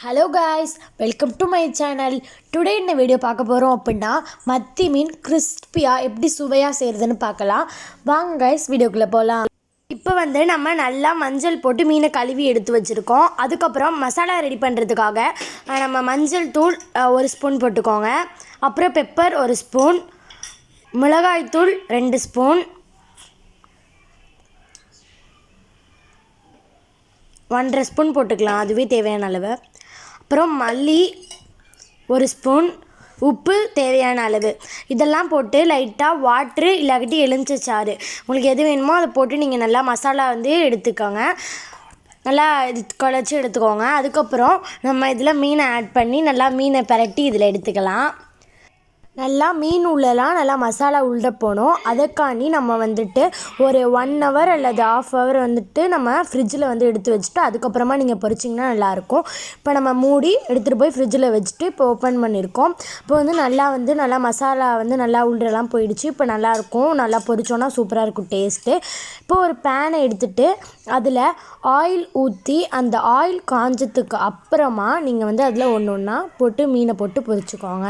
Hello guys, welcome to my channel. Today இந்த video பார்க்க போகிறோம் அப்படின்னா மத்தி மீன் கிறிஸ்பியாக எப்படி சுவையாக செய்கிறதுன்னு பார்க்கலாம். வாங்க காய்ஸ், வீடியோக்குள்ளே போகலாம். இப்போ நம்ம நல்லா மஞ்சள் போட்டு மீனை கழுவி எடுத்து வச்சுருக்கோம். அதுக்கப்புறம் மசாலா ரெடி பண்ணுறதுக்காக நம்ம மஞ்சள் தூள் 1 ஸ்பூன் போட்டுக்கோங்க. அப்புறம் பெப்பர் 1 ஸ்பூன், மிளகாய்த்தூள் 2 ஸ்பூன், 1.5 ஸ்பூன் போட்டுக்கலாம், அதுவே தேவையான அளவு. அப்புறம் மல்லி 1 ஸ்பூன், உப்பு தேவையான அளவு. இதெல்லாம் போட்டு லைட்டாக வாட்ரு இல்லாட்டி எலுமிச்சைச்சாறு உங்களுக்கு எது வேணுமோ அதை போட்டு நீங்கள் நல்லா மசாலா எடுத்துக்கோங்க. நல்லா இது குழச்சி எடுத்துக்கோங்க. அதுக்கப்புறம் நம்ம இதில் மீனை ஆட் பண்ணி நல்லா மீனை பிரட்டி இதில் எடுத்துக்கலாம். நல்லா மீன் உள்ளலாம் நல்லா மசாலா உள்ள போகணும். அதுக்காண்டி நம்ம ஒரு 1 ஹவர் அல்லது 1/2 ஹவர் நம்ம ஃப்ரிட்ஜில் எடுத்து வச்சுட்டு அதுக்கப்புறமா நீங்கள் பொரிச்சிங்கன்னா நல்லாயிருக்கும். இப்போ நம்ம மூடி எடுத்துகிட்டு போய் ஃப்ரிட்ஜில் வச்சுட்டு இப்போ ஓப்பன் பண்ணியிருக்கோம். இப்போ நல்லா மசாலா நல்லா உள்ளலாம் போயிடுச்சு. இப்போ நல்லாயிருக்கும். நல்லா பொரிச்சோன்னா சூப்பராக இருக்கும் டேஸ்ட்டு. இப்போ ஒரு பேனை எடுத்துகிட்டு அதில் ஆயில் ஊற்றி அந்த ஆயில் காஞ்சதுக்கு அப்புறமா நீங்கள் அதில் ஒன்று ஒன்றா போட்டு மீனை போட்டு பொரிச்சுக்கோங்க.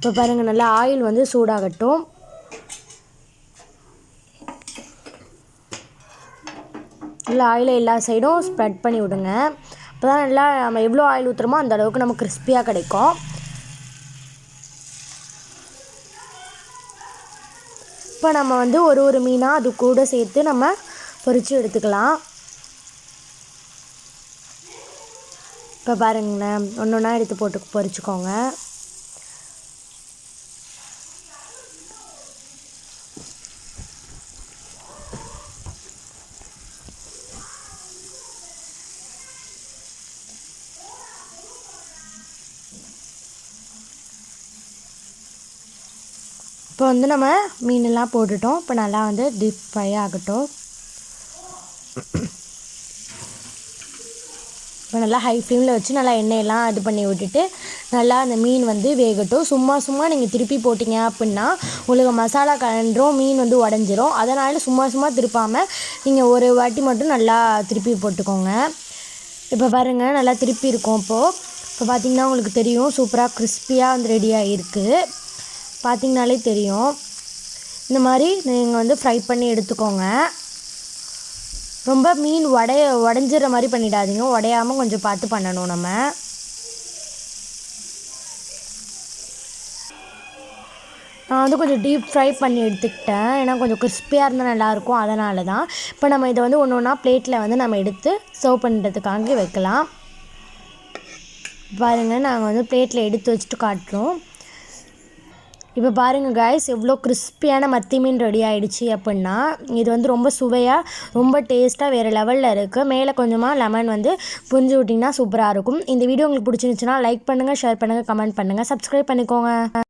இப்போ பாருங்கள், நல்லா ஆயில் சூடாகட்டும். நல்லா ஆயிலை எல்லா சைடும் ஸ்ப்ரெட் பண்ணி விடுங்க. அப்போ தான் நல்லா நம்ம எவ்வளோ ஆயில் ஊற்றுறோமோ அந்த அளவுக்கு நமக்கு கிறிஸ்பியாக கிடைக்கும். இப்போ நம்ம ஒரு மீனாக அது கூட சேர்த்து நம்ம பொரித்து எடுத்துக்கலாம். இப்போ பாருங்களேன், ஒன்று ஒன்றா எடுத்து போட்டு பொரிச்சுக்கோங்க. இப்போ நம்ம மீனெல்லாம் போட்டுட்டோம். இப்போ நல்லா டீப் ஃப்ரை ஆகட்டும். இப்போ நல்லா ஹை ஃப்ளேமில் வச்சு நல்லா எண்ணெயெல்லாம் இது பண்ணி விட்டுட்டு நல்லா அந்த மீன் வேகட்டும். சும்மா நீங்கள் திருப்பி போட்டிங்க அப்படின்னா உங்களுக்கு மசாலா கலந்துரும், மீன் உடஞ்சிரும். அதனால் சும்மா திருப்பாமல் நீங்கள் ஒரு வாட்டி மட்டும் நல்லா திருப்பி போட்டுக்கோங்க. இப்போ பாருங்கள், நல்லா திருப்பி இருக்கும். இப்போ பார்த்திங்கன்னா உங்களுக்கு தெரியும், சூப்பராக கிறிஸ்பியாக ரெடியாக இருக்குது. பார்த்திங்கனாலே தெரியும். இந்த மாதிரி நீங்கள் ஃப்ரை பண்ணி எடுத்துக்கோங்க. ரொம்ப மீன் உடஞ்சிற மாதிரி பண்ணிடாதீங்க. உடையாமல் கொஞ்சம் பார்த்து பண்ணணும். நான் கொஞ்சம் டீப் ஃப்ரை பண்ணி எடுத்துக்கிட்டேன். ஏன்னா கொஞ்சம் கிறிஸ்பியாக இருந்தால் நல்லாயிருக்கும். அதனால தான். இப்போ நம்ம இதை ஒன்று ஒன்றா பிளேட்டில் நம்ம எடுத்து சர்வ் பண்ணுறதுக்காக வைக்கலாம். பாருங்கள், நாங்கள் பிளேட்டில் எடுத்து வச்சுட்டு காட்டுறோம். இப்போ பாருங்கள் காய்ஸ், எவ்வளோ கிறிஸ்பியான மத்தி மீன் ரெடி ஆகிடுச்சு அப்படின்னா. இது ரொம்ப சுவையாக ரொம்ப டேஸ்ட்டாக வேறு லெவலில் இருக்குது. மேலே கொஞ்சமாக லெமன் புரிஞ்சு விட்டிங்கன்னா சூப்பராக இருக்கும். இந்த வீடியோ உங்களுக்கு பிடிச்சிருந்துச்சுன்னா லைக் பண்ணுங்கள், ஷேர் பண்ணுங்கள், கமெண்ட் பண்ணுங்கள், சப்ஸ்கிரைப் பண்ணிக்கோங்க.